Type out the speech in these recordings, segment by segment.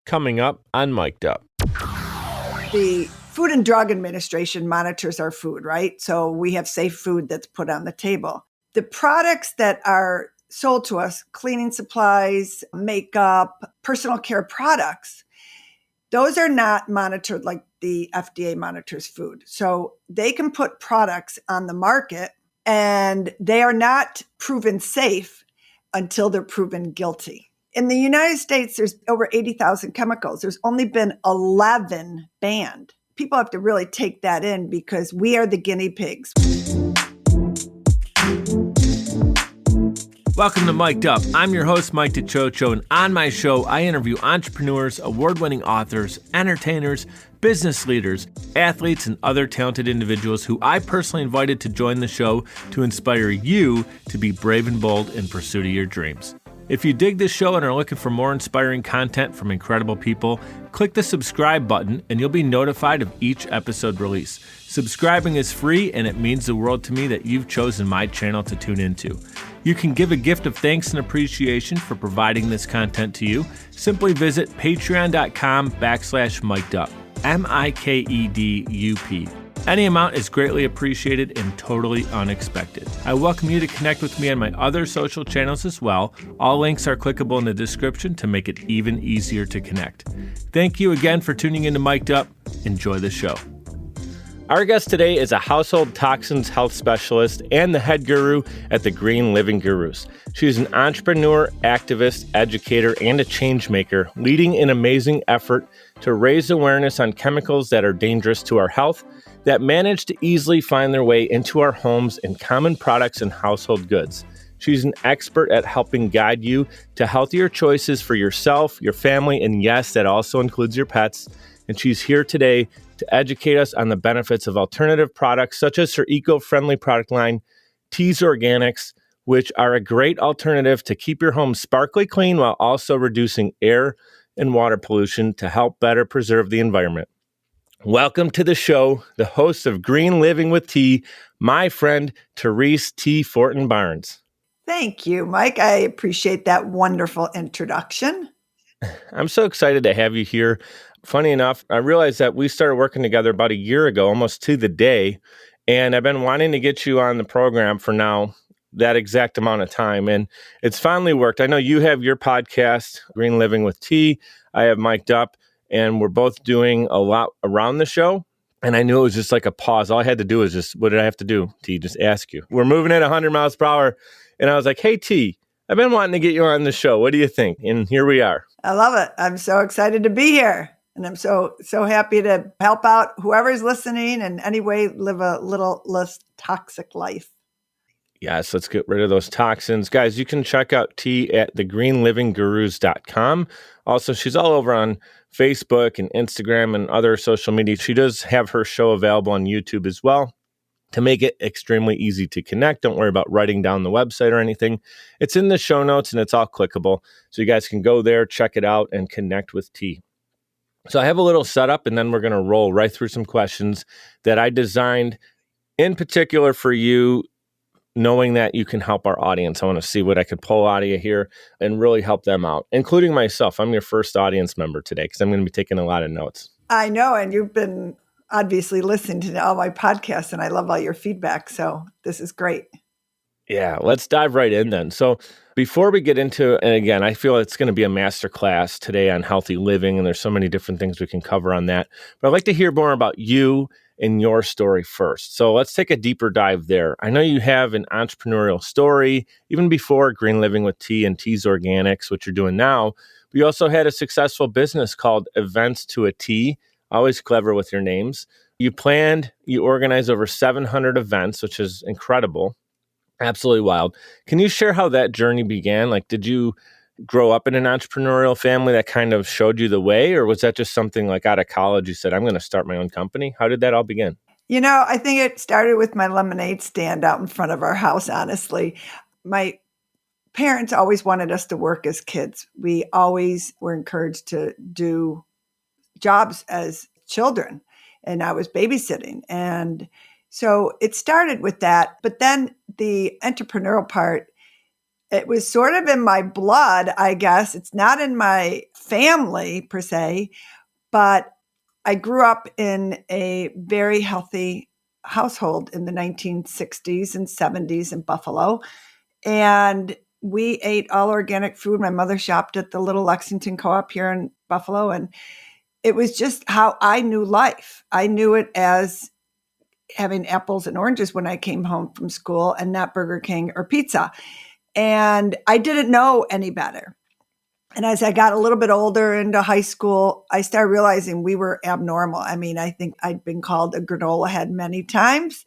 coming up on Mic'd Up. The Food and Drug Administration monitors our food, right? So we have safe food that's put on the table. The products that are sold to us, cleaning supplies, makeup, personal care products, those are not monitored like the FDA monitors food. So they can put products on the market and they are not proven safe until they're proven guilty. In the United States, there's over 80,000 chemicals. There's only been 11 banned. People have to really take that in because we are the guinea pigs. Welcome to Mic'd Up. I'm your host, Mike DeChocho, and on my show, I interview entrepreneurs, award-winning authors, entertainers, business leaders, athletes, and other talented individuals who I personally invited to join the show to inspire you to be brave and bold in pursuit of your dreams. If you dig this show and are looking for more inspiring content from incredible people, click the subscribe button and you'll be notified of each episode release. Subscribing is free and it means the world to me that you've chosen my channel to tune into. You can give a gift of thanks and appreciation for providing this content to you. Simply visit patreon.com/mikedup, MIKEDUP. Any amount is greatly appreciated and totally unexpected. I welcome you to connect with me on my other social channels as well. All links are clickable in the description to make it even easier to connect. Thank you again for tuning into Mic'd Up. Enjoy the show. Our guest today is a Household Toxins Health Specialist and the head guru at the Green Living Gurus. She's an entrepreneur, activist, educator, and a change maker, leading an amazing effort to raise awareness on chemicals that are dangerous to our health, that manage to easily find their way into our homes and common products and household goods. She's an expert at helping guide you to healthier choices for yourself, your family, and yes, that also includes your pets. And she's here today to educate us on the benefits of alternative products, such as her eco-friendly product line, T's Organics, which are a great alternative to keep your home sparkly clean while also reducing air and water pollution to help better preserve the environment. Welcome to the show, the host of Green Living with T, my friend, Therese T. Forton-Barnes. Thank you, Mike. I appreciate that wonderful introduction. I'm so excited to have you here. Funny enough, I realized that we started working together about a year ago, almost to the day, and I've been wanting to get you on the program for now that exact amount of time, and it's finally worked. I know you have your podcast, Green Living with T. I have Mic'd Up, and we're both doing a lot around the show, and I knew it was just like a pause. All I had to do was just, what did I have to do, T? Just ask you. We're moving at 100 miles per hour, and I was like, hey, T, I've been wanting to get you on the show. What do you think? And here we are. I love it. I'm so excited to be here. And I'm so happy to help out whoever's listening and anyway live a little less toxic life. Yes, let's get rid of those toxins. Guys, you can check out T at thegreenlivinggurus.com. Also, she's all over on Facebook and Instagram and other social media. She does have her show available on YouTube as well to make it extremely easy to connect. Don't worry about writing down the website or anything. It's in the show notes and it's all clickable. So you guys can go there, check it out, and connect with T. So I have a little setup, and then we're going to roll right through some questions that I designed in particular for you, knowing that you can help our audience. I want to see what I could pull out of you here and really help them out, including myself. I'm your first audience member today because I'm going to be taking a lot of notes. I know, and you've been obviously listening to all my podcasts, and I love all your feedback. So this is great. Yeah, let's dive right in then. So before we get into, and again, I feel it's going to be a masterclass today on healthy living, and there's so many different things we can cover on that. But I'd like to hear more about you and your story first. So let's take a deeper dive there. I know you have an entrepreneurial story, even before Green Living with T and T's Organics, which you're doing now. But you also had a successful business called Events to a T, always clever with your names. You organized over 700 events, which is incredible. Absolutely wild. Can you share how that journey began? Like, did you grow up in an entrepreneurial family that kind of showed you the way? Or was that just something like out of college, you said, I'm going to start my own company? How did that all begin? You know, I think it started with my lemonade stand out in front of our house, honestly. My parents always wanted us to work as kids. We always were encouraged to do jobs as children. And I was babysitting. And so it started with that. But then the entrepreneurial part, It was sort of in my blood, I guess. It's not in my family per se, but I grew up in a very healthy household in the 1960s and 70s in Buffalo. And we ate all organic food. My mother shopped at the Little Lexington Co-op here in Buffalo. And it was just how I knew life. I knew it as having apples and oranges when I came home from school and not Burger King or pizza. And I didn't know any better. And as I got a little bit older into high school, I started realizing we were abnormal. I mean, I think I'd been called a granola head many times.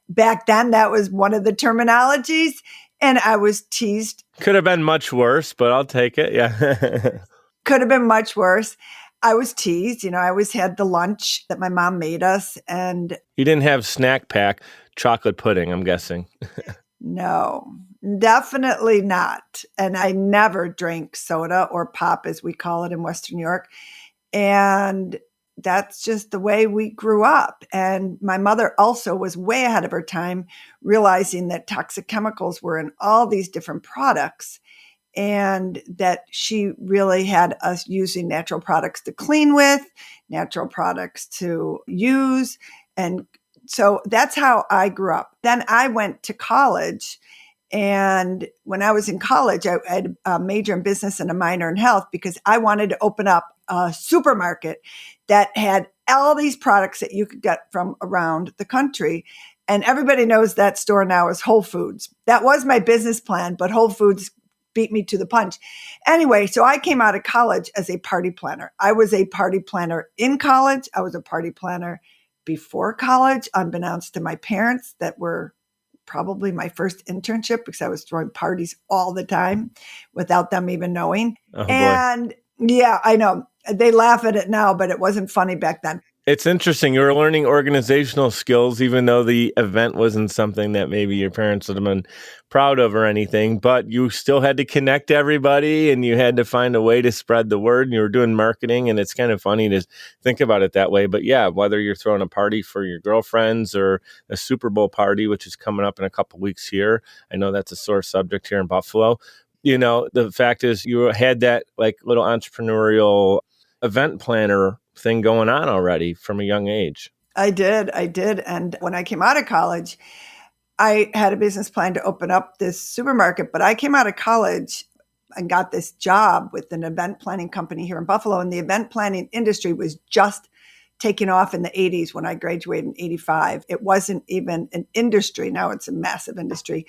Back then, that was one of the terminologies. And I was teased. Could have been much worse, but I'll take it. Yeah. Could have been much worse. I was teased. I always had the lunch that my mom made us. And You didn't have snack pack chocolate pudding, I'm guessing. no, definitely not. And I never drank soda or pop, as we call it in Western New York. And that's just the way we grew up. And my mother also was way ahead of her time, realizing that toxic chemicals were in all these different products and that she really had us using natural products to clean with, natural products to use. And so that's how I grew up. Then I went to college. And when I was in college, I had a major in business and a minor in health because I wanted to open up a supermarket that had all these products that you could get from around the country. And everybody knows that store now is Whole Foods. That was my business plan, but Whole Foods beat me to the punch. Anyway, so I came out of college as a party planner. I was a party planner in college. I was a party planner before college, unbeknownst to my parents, that were probably my first internship because I was throwing parties all the time without them even knowing. Oh, and boy. Yeah, I know. They laugh at it now, but it wasn't funny back then. It's interesting. You were learning organizational skills, even though the event wasn't something that maybe your parents would have been proud of or anything, but you still had to connect everybody and you had to find a way to spread the word, and you were doing marketing. And it's kind of funny to think about it that way. But yeah, whether you're throwing a party for your girlfriends or a Super Bowl party, which is coming up in a couple weeks here. I know that's a sore subject here in Buffalo. The fact is you had that like little entrepreneurial event planner thing going on already from a young age. I did. And when I came out of college, I had a business plan to open up this supermarket, but I came out of college and got this job with an event planning company here in Buffalo. And the event planning industry was just taking off in the 80s when I graduated in 85. It wasn't even an industry. Now it's a massive industry.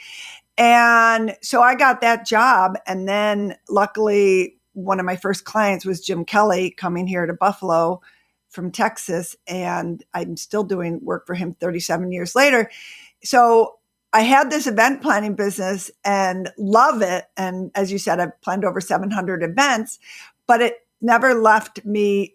And so I got that job. And then luckily, one of my first clients was Jim Kelly coming here to Buffalo from Texas. And I'm still doing work for him 37 years later. So I had this event planning business and love it. And as you said, I've planned over 700 events, but it never left me.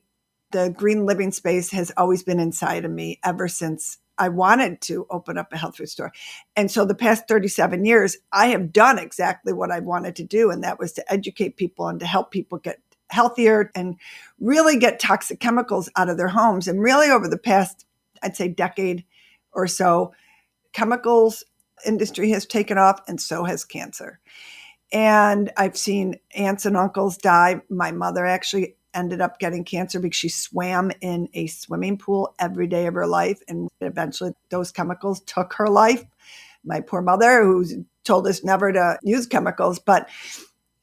The green living space has always been inside of me ever since I wanted to open up a health food store. And so the past 37 years, I have done exactly what I wanted to do. And that was to educate people and to help people get healthier and really get toxic chemicals out of their homes. And really over the past, I'd say decade or so, chemicals industry has taken off, and so has cancer. And I've seen aunts and uncles die. My mother actually ended up getting cancer because she swam in a swimming pool every day of her life. And eventually those chemicals took her life. My poor mother, who told us never to use chemicals. But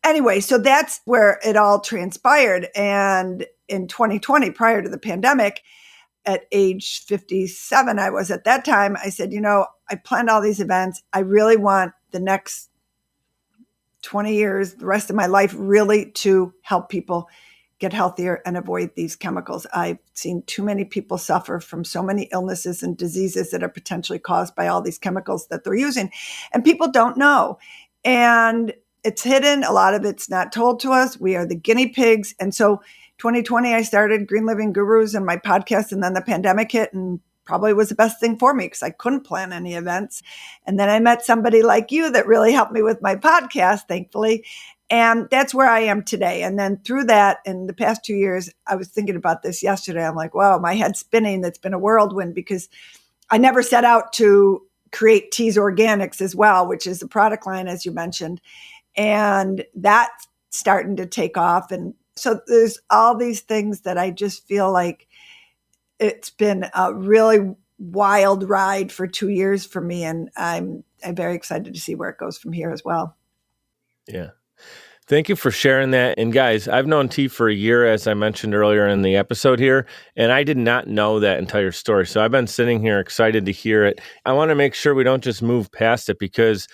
anyway, so that's where it all transpired. And in 2020, prior to the pandemic, at age 57, I was at that time, I said, I planned all these events. I really want the next 20 years, the rest of my life, really to help people get healthier and avoid these chemicals. I've seen too many people suffer from so many illnesses and diseases that are potentially caused by all these chemicals that they're using. And people don't know. And it's hidden. A lot of it's not told to us. We are the guinea pigs. And so 2020, I started Green Living Gurus and my podcast, and then the pandemic hit and probably was the best thing for me because I couldn't plan any events. And then I met somebody like you that really helped me with my podcast, thankfully. And that's where I am today. And then through that, in the past 2 years, I was thinking about this yesterday. I'm like, wow, my head's spinning. That's been a whirlwind because I never set out to create Tease Organics as well, which is the product line, as you mentioned. And that's starting to take off. And so there's all these things that I just feel like it's been a really wild ride for 2 years for me. And I'm very excited to see where it goes from here as well. Yeah. Thank you for sharing that. And guys, I've known T for a year, as I mentioned earlier in the episode here, and I did not know that entire story. So I've been sitting here excited to hear it. I want to make sure we don't just move past it, because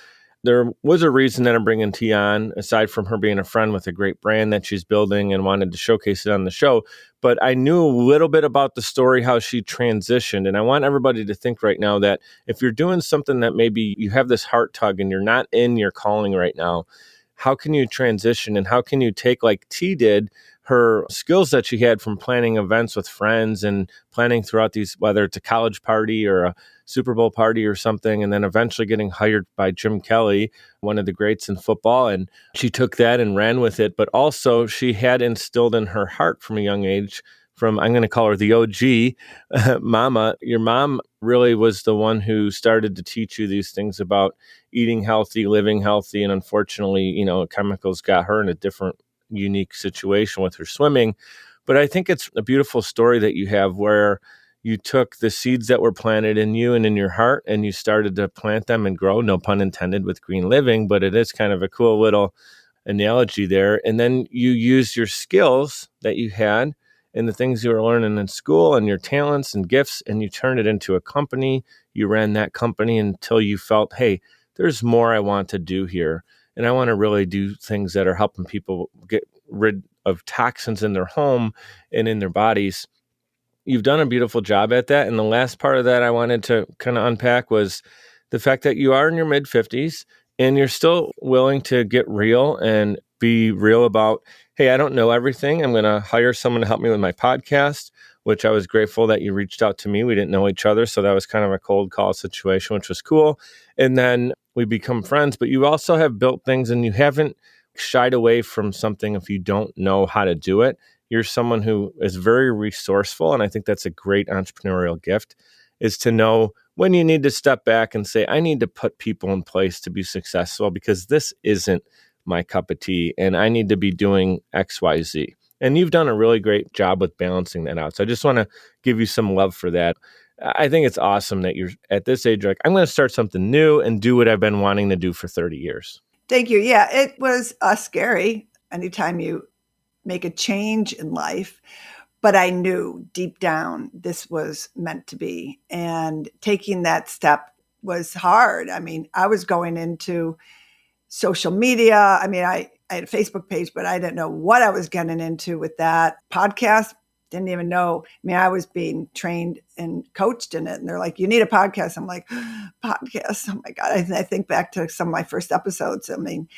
there was a reason that I'm bringing T on, aside from her being a friend with a great brand that she's building and wanted to showcase it on the show. But I knew a little bit about the story, how she transitioned. And I want everybody to think right now that if you're doing something that maybe you have this heart tug and you're not in your calling right now, how can you transition, and how can you take, like T did, her skills that she had from planning events with friends and planning throughout these, whether it's a college party or a Super Bowl party or something, and then eventually getting hired by Jim Kelly, one of the greats in football. And she took that and ran with it. But also she had instilled in her heart from a young age, from, I'm going to call her the OG, Mama. Your mom really was the one who started to teach you these things about eating healthy, living healthy. And unfortunately, chemicals got her in a different, unique situation with her swimming. But I think it's a beautiful story that you have, where you took the seeds that were planted in you and in your heart, and you started to plant them and grow, no pun intended, with green living, but it is kind of a cool little analogy there. And then you used your skills that you had and the things you were learning in school and your talents and gifts, and you turned it into a company. You ran that company until you felt, hey, there's more I want to do here. And I want to really do things that are helping people get rid of toxins in their home and in their bodies. You've done a beautiful job at that. And the last part of that I wanted to kind of unpack was the fact that you are in your mid-50s and you're still willing to get real and be real about, hey, I don't know everything. I'm going to hire someone to help me with my podcast, which I was grateful that you reached out to me. We didn't know each other, so that was kind of a cold call situation, which was cool. And then we become friends, but you also have built things, and you haven't shied away from something if you don't know how to do it. You're someone who is very resourceful, and I think that's a great entrepreneurial gift, is to know when you need to step back and say, I need to put people in place to be successful because this isn't my cup of tea, and I need to be doing X, Y, Z. And you've done a really great job with balancing that out. So I just want to give you some love for that. I think it's awesome that you're at this age, like, I'm going to start something new and do what I've been wanting to do for 30 years. Thank you. Yeah, it was scary anytime you make a change in life. But I knew deep down this was meant to be. And taking that step was hard. I mean, I was going into social media. I mean, I had a Facebook page, but I didn't know what I was getting into with that. Podcast, didn't even know. I mean, I was being trained and coached in it. And they're like, you need a podcast. I'm like, podcast? Oh my God. I think back to some of my first episodes. I mean,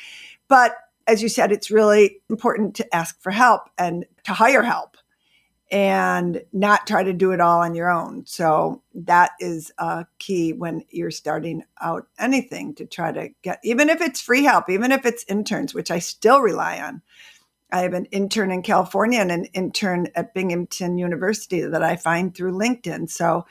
but as you said, it's really important to ask for help and to hire help and not try to do it all on your own. So that is key when you're starting out anything, to try to get, even if it's free help, even if it's interns, which I still rely on. I have an intern in California and an intern at Binghamton University that I find through LinkedIn. So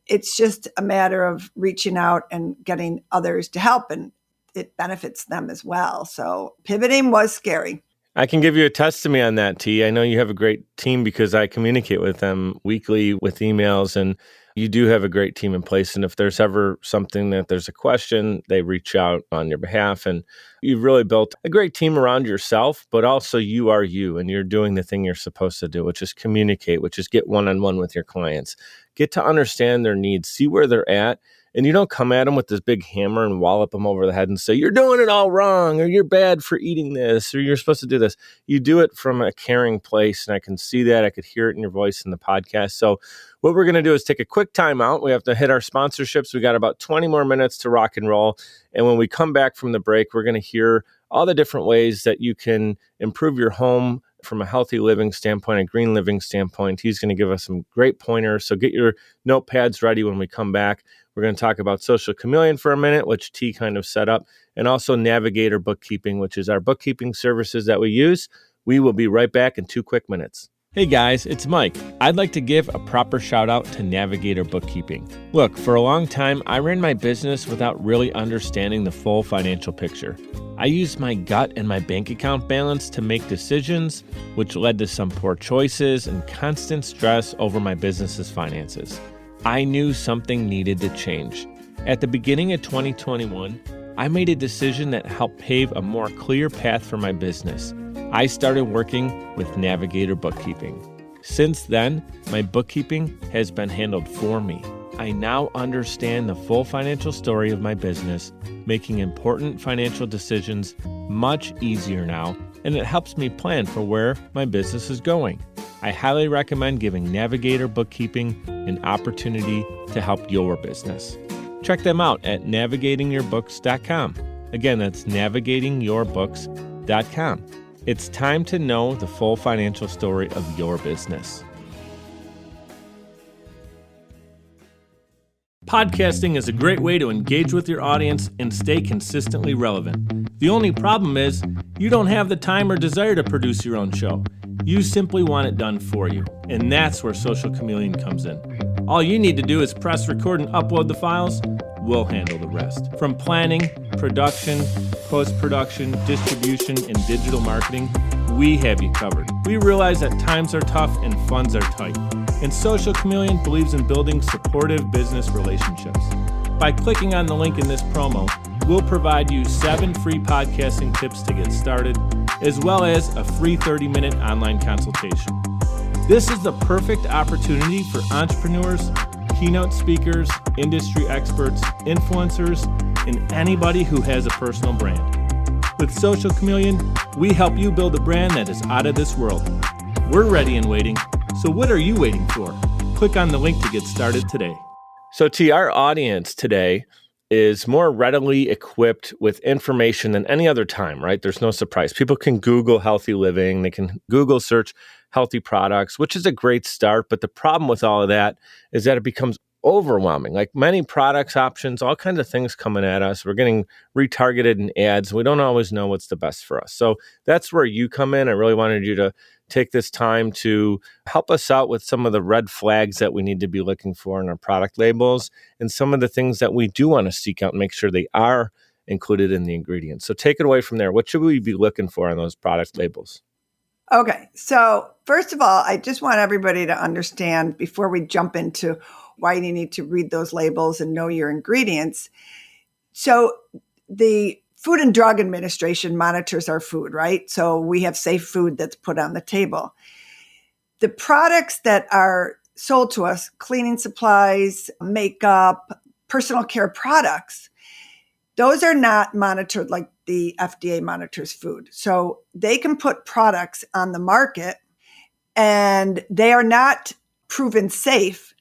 it's just a matter of reaching out and getting others to help, and it benefits them as well. So pivoting was scary. I can give you a testimony on that, T. I know you have a great team because I communicate with them weekly with emails, and you do have a great team in place. And if there's ever something that there's a question, they reach out on your behalf. And you've really built a great team around yourself, but also you are you, and you're doing the thing you're supposed to do, which is communicate, which is get one-on-one with your clients, get to understand their needs, see where they're at. And you don't come at them with this big hammer and wallop them over the head and say, you're doing it all wrong, or you're bad for eating this, or you're supposed to do this. You do it from a caring place. And I can see that. I could hear it in your voice in the podcast. So what we're going to do is take a quick time out. We have to hit our sponsorships. We got about 20 more minutes to rock and roll. And when we come back from the break, we're going to hear all the different ways that you can improve your home from a healthy living standpoint, a green living standpoint. He's going to give us some great pointers. So get your notepads ready when we come back. We're going to talk about Social Chameleon for a minute, which T kind of set up, and also Navigator Bookkeeping, which is our bookkeeping services that we use. We will be right back in 2 quick minutes. Hey guys, it's Mike. I'd like to give a proper shout out to Navigator Bookkeeping. Look, for a long time, I ran my business without really understanding the full financial picture. I used my gut and my bank account balance to make decisions, which led to some poor choices and constant stress over my business's finances. I knew something needed to change. At the beginning of 2021, I made a decision that helped pave a more clear path for my business. I started working with Navigator Bookkeeping. Since then, my bookkeeping has been handled for me. I now understand the full financial story of my business, making important financial decisions much easier now, and it helps me plan for where my business is going. I highly recommend giving Navigator Bookkeeping an opportunity to help your business. Check them out at navigatingyourbooks.com. Again, that's navigatingyourbooks.com. It's time to know the full financial story of your business. Podcasting is a great way to engage with your audience and stay consistently relevant. The only problem is you don't have the time or desire to produce your own show. You simply want it done for you, and that's where Social Chameleon comes in. All you need to do is press record and upload the files. We'll handle the rest. From planning, production, post-production, distribution, and digital marketing, we have you covered. We realize that times are tough and funds are tight, and Social Chameleon believes in building supportive business relationships. By clicking on the link in this promo, we'll provide you 7 free podcasting tips to get started, as well as a free 30-minute online consultation. This is the perfect opportunity for entrepreneurs, keynote speakers, industry experts, influencers, and anybody who has a personal brand. With Social Chameleon, we help you build a brand that is out of this world. We're ready and waiting, so what are you waiting for? Click on the link to get started today. So T, our audience today is more readily equipped with information than any other time, right? There's no surprise. People can Google healthy living. They can Google search healthy products, which is a great start. But the problem with all of that is that it becomes overwhelming. Like many products, options, all kinds of things coming at us. We're getting retargeted in ads. We don't always know what's the best for us. So that's where you come in. I really wanted you to take this time to help us out with some of the red flags that we need to be looking for in our product labels and some of the things that we do want to seek out and make sure they are included in the ingredients. So take it away from there. What should we be looking for on those product labels? Okay, so first of all, I just want everybody to understand before we jump into why you need to read those labels and know your ingredients. So the Food and Drug Administration monitors our food, right? So we have safe food that's put on the table. The products that are sold to us, cleaning supplies, makeup, personal care products, those are not monitored like the FDA monitors food. So they can put products on the market and they are not proven safe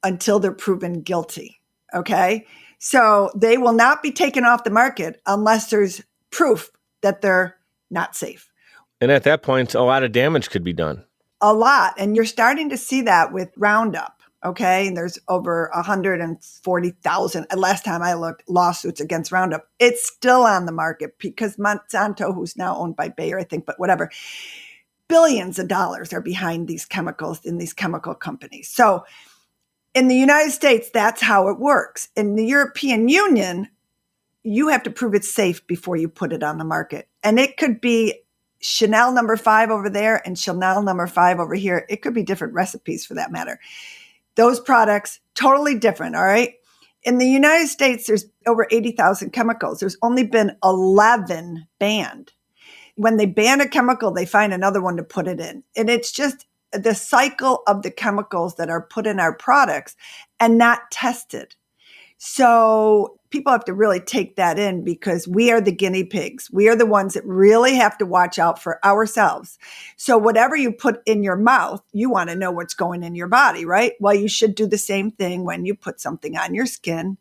until they're proven guilty, okay? So they will not be taken off the market unless there's proof that they're not safe. And at that point, a lot of damage could be done. A lot. And you're starting to see that with Roundup, okay? And there's over 140,000, last time I looked, lawsuits against Roundup. It's still on the market because Monsanto, who's now owned by Bayer, I think, but whatever, billions of dollars are behind these chemicals in these chemical companies. So in the United States, that's how it works. In the European Union, you have to prove it's safe before you put it on the market. And it could be Chanel number 5 over there and Chanel number 5 over here. It could be different recipes for that matter. Those products, totally different, all right? In the United States, there's over 80,000 chemicals. There's only been 11 banned. When they ban a chemical, they find another one to put it in. And it's just the cycle of the chemicals that are put in our products and not tested. So people have to really take that in because we are the guinea pigs. We are the ones that really have to watch out for ourselves. So whatever you put in your mouth, you want to know what's going in your body, right? Well, you should do the same thing when you put something on your skin,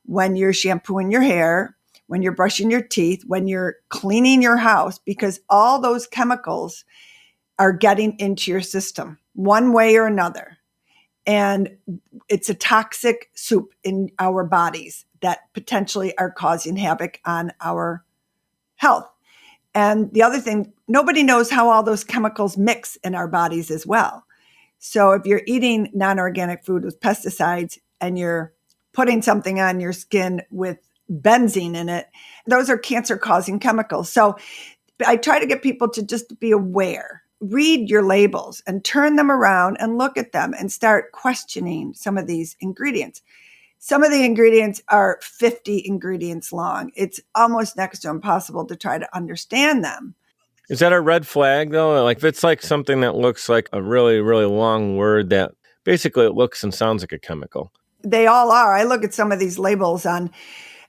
when you're shampooing your hair, when you're brushing your teeth, when you're cleaning your house, because all those chemicals are getting into your system one way or another. And it's a toxic soup in our bodies that potentially are causing havoc on our health. And the other thing, nobody knows how all those chemicals mix in our bodies as well. So if you're eating non-organic food with pesticides and you're putting something on your skin with benzene in it, those are cancer-causing chemicals. So I try to get people to just be aware, read your labels and turn them around and look at them and start questioning some of these ingredients. Some of the ingredients are 50 ingredients long. It's almost next to impossible to try to understand them. Is that a red flag, though? Like, if it's like something that looks like a really, really long word that basically it looks and sounds like a chemical. They all are. I look at some of these labels on.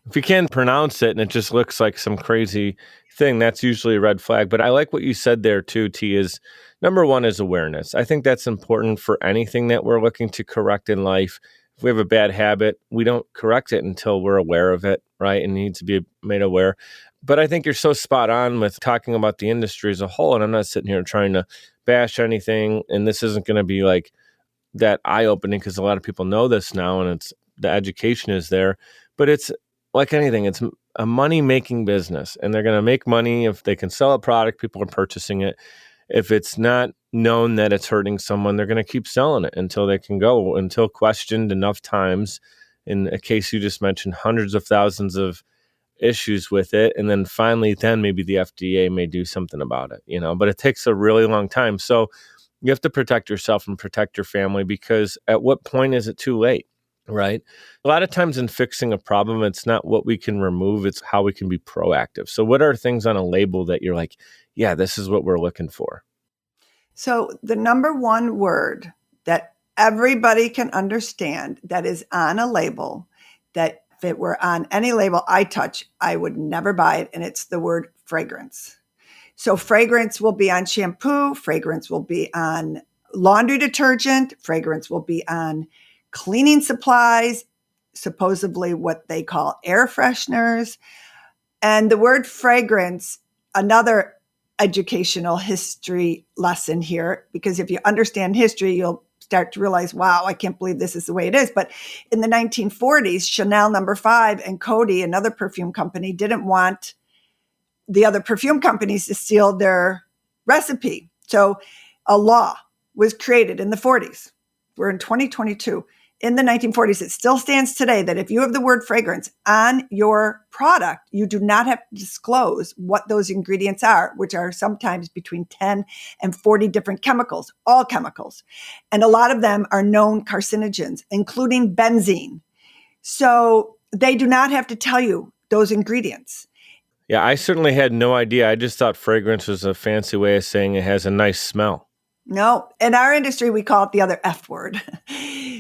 If you can't pronounce it and it just looks like some crazy thing, that's usually a red flag. But I like what you said there too, T, is number one is awareness. I think that's important for anything that we're looking to correct in life. If we have a bad habit, we don't correct it until we're aware of it, right? And needs to be made aware. But I think you're so spot on with talking about the industry as a whole. And I'm not sitting here trying to bash anything. And this isn't going to be like that eye-opening because a lot of people know this now and it's the education is there. But it's like anything, it's a money-making business. And they're going to make money if they can sell a product, people are purchasing it. If it's not known that it's hurting someone, they're going to keep selling it until they can go, until questioned enough times. In a case you just mentioned, hundreds of thousands of issues with it, and then finally then maybe the FDA may do something about it, but it takes a really long time. So you have to protect yourself and protect your family, because at what point is it too late, right? A lot of times in fixing a problem, it's not what we can remove, it's how we can be proactive. So what are things on a label that you're like, yeah, this is what we're looking for? So the number one word that everybody can understand that is on a label, that if it were on any label I touch, I would never buy it. And it's the word fragrance. So fragrance will be on shampoo. Fragrance will be on laundry detergent. Fragrance will be on cleaning supplies, supposedly what they call air fresheners. And the word fragrance, another educational history lesson here, because if you understand history, you'll start to realize, wow, I can't believe this is the way it is. But in the 1940s, Chanel No. 5 and Coty, another perfume company, didn't want the other perfume companies to steal their recipe. So a law was created in the 40s. We're in 2022. In the 1940s, it still stands today that if you have the word fragrance on your product, you do not have to disclose what those ingredients are, which are sometimes between 10 and 40 different chemicals, all chemicals. And a lot of them are known carcinogens, including benzene. So they do not have to tell you those ingredients. Yeah, I certainly had no idea. I just thought fragrance was a fancy way of saying it has a nice smell. No, in our industry, we call it the other F word.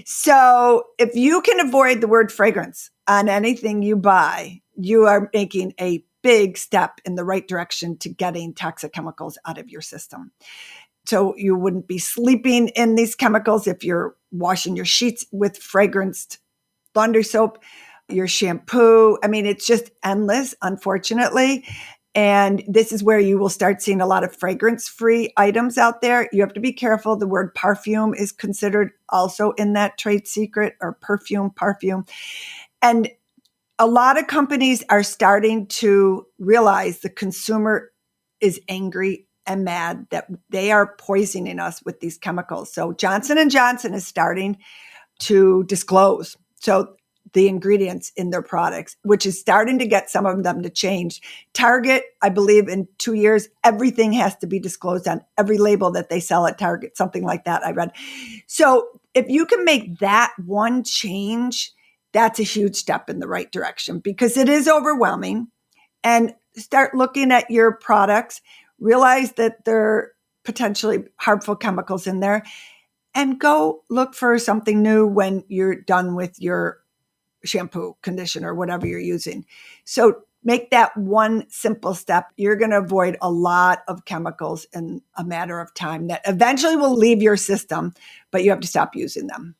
So if you can avoid the word fragrance on anything you buy, you are making a big step in the right direction to getting toxic chemicals out of your system. So you wouldn't be sleeping in these chemicals if you're washing your sheets with fragranced laundry soap, your shampoo. I mean, it's just endless, unfortunately. And this is where you will start seeing a lot of fragrance-free items out there. You have to be careful. The word perfume is considered also in that trade secret, or perfume. And a lot of companies are starting to realize the consumer is angry and mad that they are poisoning us with these chemicals. So Johnson & Johnson is starting to disclose the ingredients in their products, which is starting to get some of them to change. Target, I believe in 2 years, everything has to be disclosed on every label that they sell at Target, something like that I read. So if you can make that one change, that's a huge step in the right direction, because it is overwhelming. And start looking at your products, realize that there are potentially harmful chemicals in there, and go look for something new when you're done with your shampoo, conditioner, whatever you're using. So make that one simple step. You're going to avoid a lot of chemicals in a matter of time that eventually will leave your system, but you have to stop using them.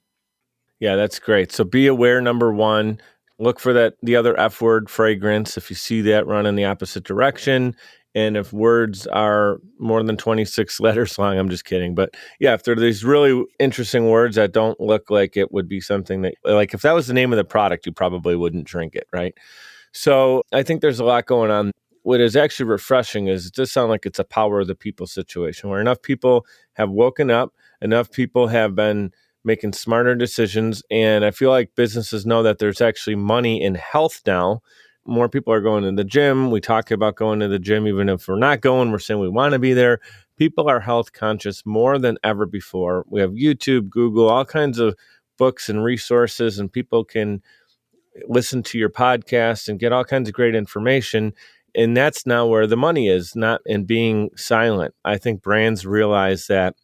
Yeah, that's great. So be aware, number one. Look for the other F word, fragrance. If you see that, run in the opposite direction. And if words are more than 26 letters long, I'm just kidding. But yeah, if there are these really interesting words that don't look like it would be something that, like if that was the name of the product, you probably wouldn't drink it, right? So I think there's a lot going on. What is actually refreshing is it does sound like it's a power of the people situation, where enough people have woken up enough people have been making smarter decisions. And I feel like businesses know that there's actually money in health now. More people are going to the gym. We talk about going to the gym, even if we're not going, we're saying we want to be there. People are health conscious more than ever before. We have YouTube, Google, all kinds of books and resources, and people can listen to your podcast and get all kinds of great information. And that's now where the money is, not in being silent. I think brands realize that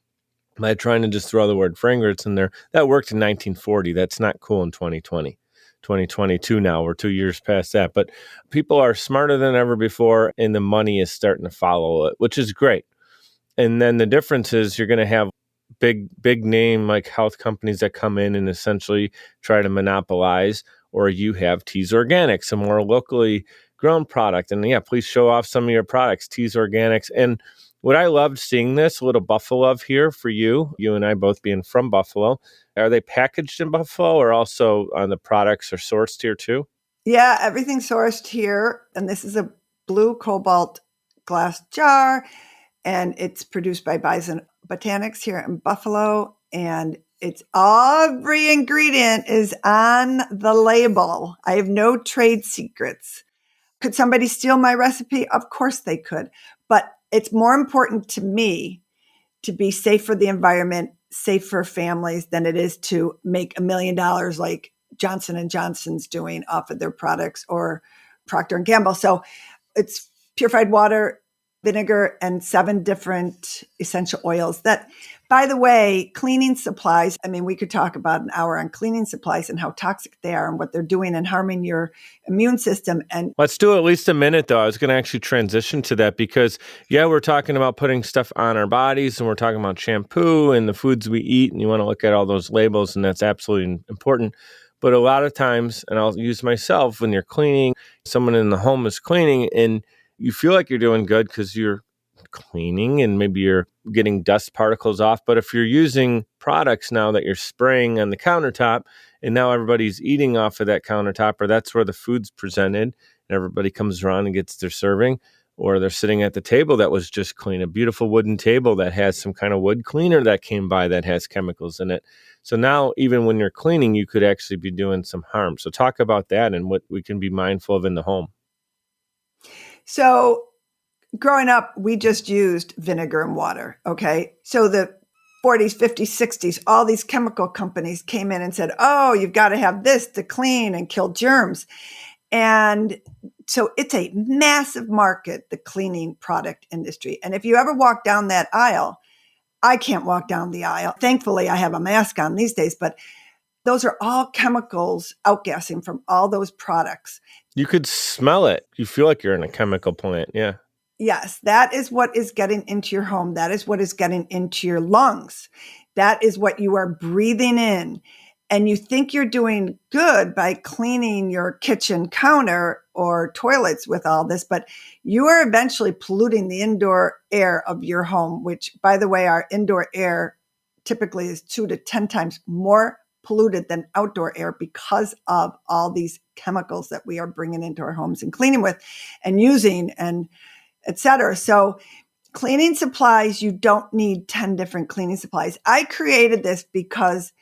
by trying to just throw the word fragrance in there. That worked in 1940. That's not cool in 2020. 2022 now. We're 2 years past that. But people are smarter than ever before, and the money is starting to follow it, which is great. And then the difference is you're going to have big name like health companies that come in and essentially try to monopolize, or you have Teas Organics, a more locally grown product. And yeah, please show off some of your products, Teas Organics. And what I loved seeing this, a little Buffalo love here for you and I both being from Buffalo. Are they packaged in Buffalo or also on the products are sourced here too? Yeah, everything's sourced here. And this is a blue cobalt glass jar. And it's produced by Bison Botanics here in Buffalo. And it's every ingredient is on the label. I have no trade secrets. Could somebody steal my recipe? Of course they could. But it's more important to me to be safe for the environment, safe for families, than it is to make $1 million like Johnson & Johnson's doing off of their products, or Procter & Gamble. So it's purified water, vinegar, and 7 different essential oils that, by the way, cleaning supplies. I mean, we could talk about an hour on cleaning supplies and how toxic they are and what they're doing and harming your immune system. And let's do at least a minute, though. I was going to actually transition to that because, yeah, we're talking about putting stuff on our bodies and we're talking about shampoo and the foods we eat. And you want to look at all those labels, and that's absolutely important. But a lot of times, and I'll use myself, when you're cleaning, someone in the home is cleaning and you feel like you're doing good because you're cleaning and maybe you're getting dust particles off. But if you're using products now that you're spraying on the countertop and now everybody's eating off of that countertop, or that's where the food's presented and everybody comes around and gets their serving, or they're sitting at the table that was just clean, a beautiful wooden table that has some kind of wood cleaner that came by that has chemicals in it. So now even when you're cleaning, you could actually be doing some harm. So talk about that and what we can be mindful of in the home. so growing up, we just used vinegar and water. Okay. So the 40s, 50s, 60s, all these chemical companies came in and said, oh, you've got to have this to clean and kill germs. And so it's a massive market, the cleaning product industry. And if you ever walk down that aisle, I can't walk down the aisle. Thankfully, I have a mask on these days, but those are all chemicals outgassing from all those products. You could smell it. You feel like you're in a chemical plant. Yeah. Yes, that is what is getting into your home. That is what is getting into your lungs. That is what you are breathing in. And you think you're doing good by cleaning your kitchen counter or toilets with all this, but you are eventually polluting the indoor air of your home, which, by the way, our indoor air typically is 2 to 10 times more polluted than outdoor air because of all these chemicals that we are bringing into our homes and cleaning with and using and et cetera. So cleaning supplies, you don't need 10 different cleaning supplies. I created this because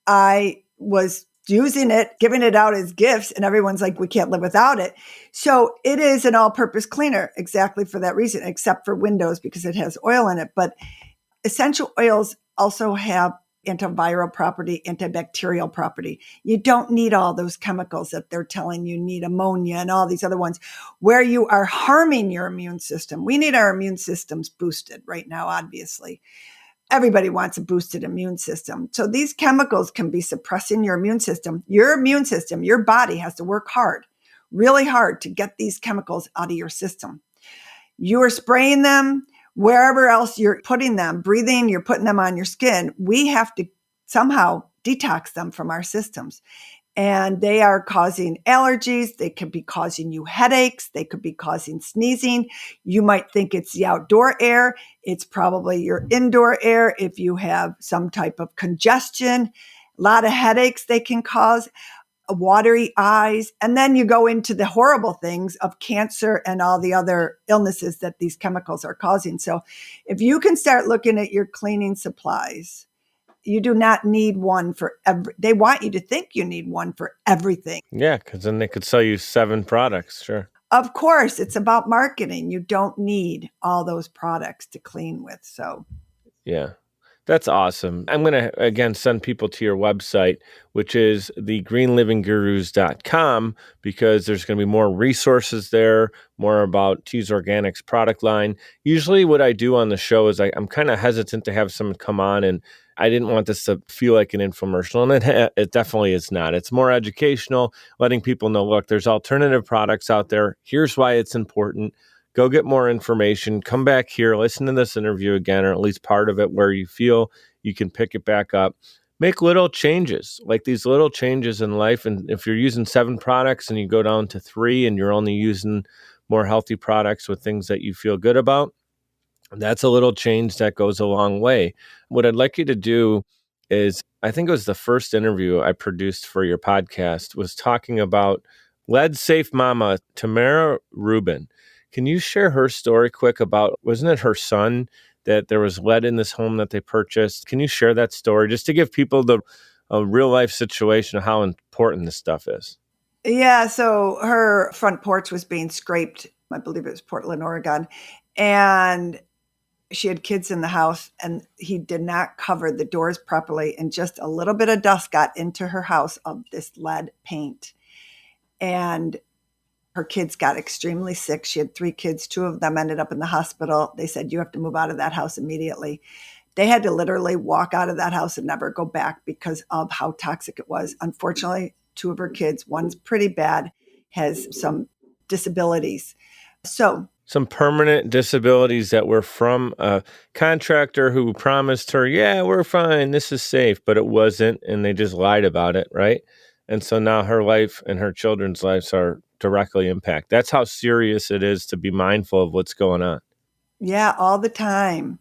I was using it, giving it out as gifts, and everyone's like, we can't live without it. So it is an all-purpose cleaner exactly for that reason, except for windows because it has oil in it. But essential oils also have antiviral property, antibacterial property. You don't need all those chemicals that they're telling you need, ammonia and all these other ones, where you are harming your immune system. We need our immune systems boosted right now, obviously. Everybody wants a boosted immune system. So these chemicals can be suppressing your immune system. Your immune system, your body has to work hard, really hard to get these chemicals out of your system. You are spraying them wherever else you're putting them, breathing, you're putting them on your skin. We have to somehow detox them from our systems. And they are causing allergies. They could be causing you headaches. They could be causing sneezing. You might think it's the outdoor air. It's probably your indoor air. If you have some type of congestion, a lot of headaches they can cause. watery eyes. And then you go into the horrible things of cancer and all the other illnesses that these chemicals are causing. So if you can start looking at your cleaning supplies, you do not need one for they want you to think you need one for everything. Yeah, because then they could sell you 7 products. Sure. Of course, it's about marketing. You don't need all those products to clean with. So, Yeah. That's awesome. I'm going to, again, send people to your website, which is thegreenlivinggurus.com, because there's going to be more resources there, more about T's Organics product line. Usually what I do on the show is I'm kind of hesitant to have someone come on, and I didn't want this to feel like an infomercial, and it definitely is not. It's more educational, letting people know, look, there's alternative products out there. Here's why it's important. Go get more information, come back here, listen to this interview again, or at least part of it where you feel you can pick it back up. Make little changes, like these little changes in life. And if you're using 7 products and you go down to 3 and you're only using more healthy products with things that you feel good about, that's a little change that goes a long way. What I'd like you to do is, I think it was the first interview I produced for your podcast, was talking about lead safe mama, Tamara Rubin. Can you share her story quick about, wasn't it her son that there was lead in this home that they purchased? Can you share that story just to give people a real life situation of how important this stuff is? yeah, so her front porch was being scraped. I believe it was Portland, Oregon. And she had kids in the house, and he did not cover the doors properly. And just a little bit of dust got into her house of this lead paint. And her kids got extremely sick. She had 3 kids. 2 of them ended up in the hospital. They said, you have to move out of that house immediately. They had to literally walk out of that house and never go back because of how toxic it was. Unfortunately, 2 of her kids, one's pretty bad, has some disabilities. So some permanent disabilities that were from a contractor who promised her, yeah, we're fine, this is safe, but it wasn't, and they just lied about it, right? And so now her life and her children's lives are directly impacted. That's how serious it is to be mindful of what's going on. yeah, all the time.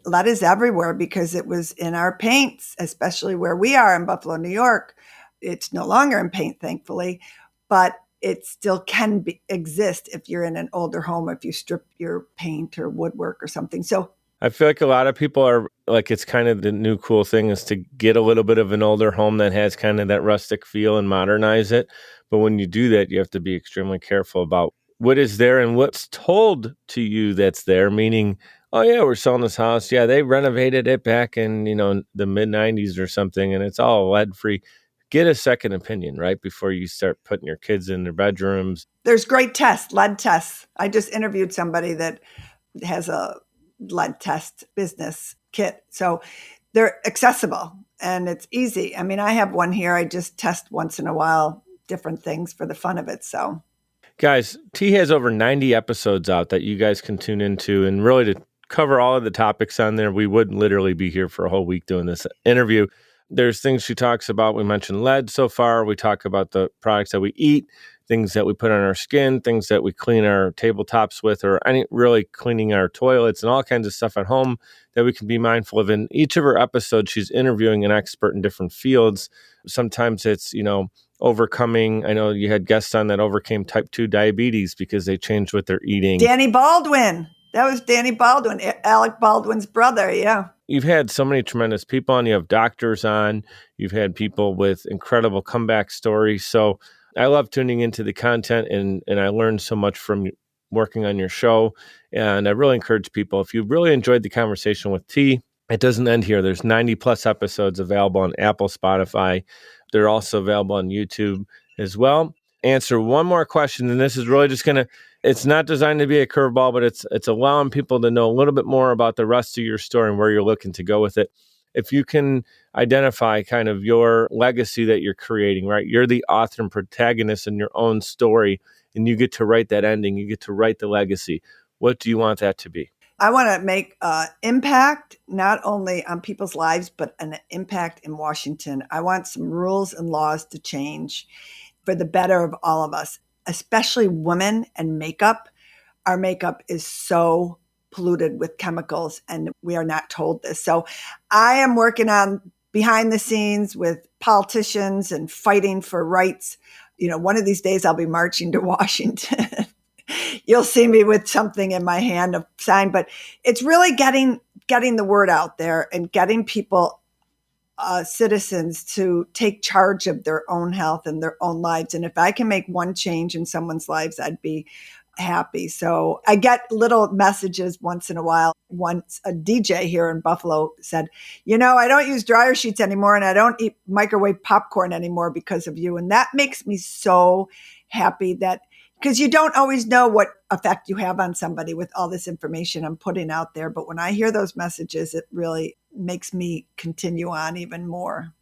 Lead is everywhere because it was in our paints, especially where we are in Buffalo, New York. It's no longer in paint, thankfully, but it still can exist if you're in an older home, if you strip your paint or woodwork or something. So I feel like a lot of people are like, it's kind of the new cool thing is to get a little bit of an older home that has kind of that rustic feel and modernize it. But when you do that, you have to be extremely careful about what is there and what's told to you that's there, meaning, oh yeah, we're selling this house. Yeah, they renovated it back in, the mid 90s or something, and it's all lead free. Get a second opinion, right? Before you start putting your kids in their bedrooms. There's great tests, lead tests. I just interviewed somebody that has a lead test business kit. So they're accessible and it's easy. I mean, I have one here. I just test once in a while different things for the fun of it. So, guys, T has over 90 episodes out that you guys can tune into, and really to cover all of the topics on there, we would literally be here for a whole week doing this interview. There's things she talks about. We mentioned lead so far. We talk about the products that we eat, things that we put on our skin, things that we clean our tabletops with, or really cleaning our toilets and all kinds of stuff at home that we can be mindful of. In each of her episodes, she's interviewing an expert in different fields. Sometimes it's, overcoming. I know you had guests on that overcame type 2 diabetes because they changed what they're eating. Danny Baldwin. That was Danny Baldwin, Alec Baldwin's brother. Yeah. You've had so many tremendous people on. You have doctors on. You've had people with incredible comeback stories. So I love tuning into the content, and I learned so much from working on your show. And I really encourage people, if you really enjoyed the conversation with T, it doesn't end here. There's 90 plus episodes available on Apple, Spotify. They're also available on YouTube as well. Answer one more question, and this is really just it's not designed to be a curveball, but it's allowing people to know a little bit more about the rest of your story and where you're looking to go with it. If you can identify kind of your legacy that you're creating, right? You're the author and protagonist in your own story, and you get to write that ending. You get to write the legacy. What do you want that to be? I want to make an impact, not only on people's lives, but an impact in Washington. I want some rules and laws to change for the better of all of us, especially women and makeup. Our makeup is so polluted with chemicals, and we are not told this. So I am working on behind the scenes with politicians and fighting for rights. One of these days I'll be marching to Washington. You'll see me with something in my hand, a sign, but it's really getting the word out there and getting people, citizens, to take charge of their own health and their own lives. And if I can make one change in someone's lives, I'd be happy. So I get little messages once in a while. Once a DJ here in Buffalo said, I don't use dryer sheets anymore and I don't eat microwave popcorn anymore because of you. And that makes me so happy, because you don't always know what effect you have on somebody with all this information I'm putting out there. But when I hear those messages, it really makes me continue on even more.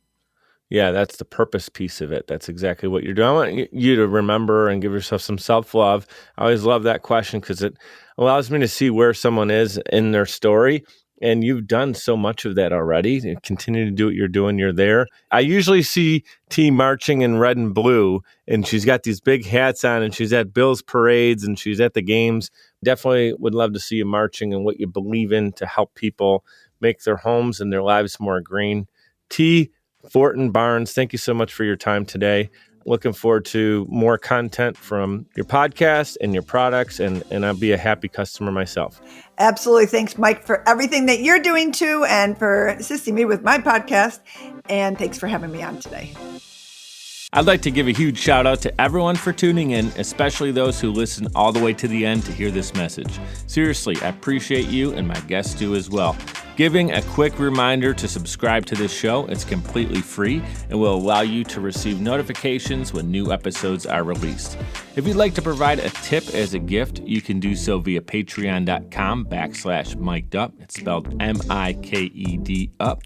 Yeah, that's the purpose piece of it. That's exactly what you're doing. I want you to remember and give yourself some self-love. I always love that question because it allows me to see where someone is in their story. And you've done so much of that already. You continue to do what you're doing. You're there. I usually see T marching in red and blue, and she's got these big hats on, and she's at Bill's parades, and she's at the games. Definitely would love to see you marching and what you believe in to help people make their homes and their lives more green. T. Forton-Barnes, thank you so much for your time today. Looking forward to more content from your podcast and your products, and I'll be a happy customer myself. Absolutely. Thanks, Mike, for everything that you're doing too, and for assisting me with my podcast. And thanks for having me on today. I'd like to give a huge shout out to everyone for tuning in, especially those who listen all the way to the end to hear this message. Seriously, I appreciate you, and my guests do as well. Giving a quick reminder to subscribe to this show. It's completely free and will allow you to receive notifications when new episodes are released. If you'd like to provide a tip as a gift, you can do so via patreon.com/micedup. It's spelled MIKED up.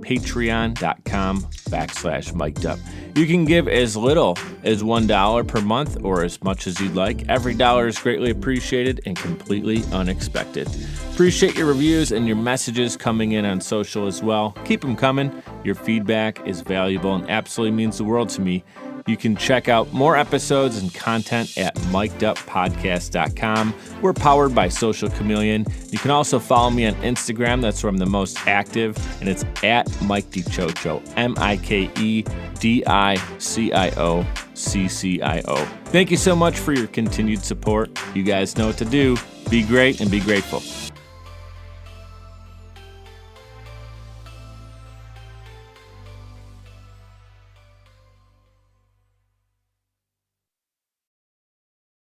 Patreon.com/micedup. You can give as little as $1 per month or as much as you'd like. Every dollar is greatly appreciated and completely unexpected. Appreciate your reviews and your messages coming in on social as well. Keep them coming. Your feedback is valuable and absolutely means the world to me. You can check out more episodes and content at mikeduppodcast.com. We're powered by Social Chameleon. You can also follow me on Instagram. That's where I'm the most active, and it's at Mike DiCiccio, MIKEDICIOCCIO. Thank you so much for your continued support. You guys know what to do. Be great and be grateful.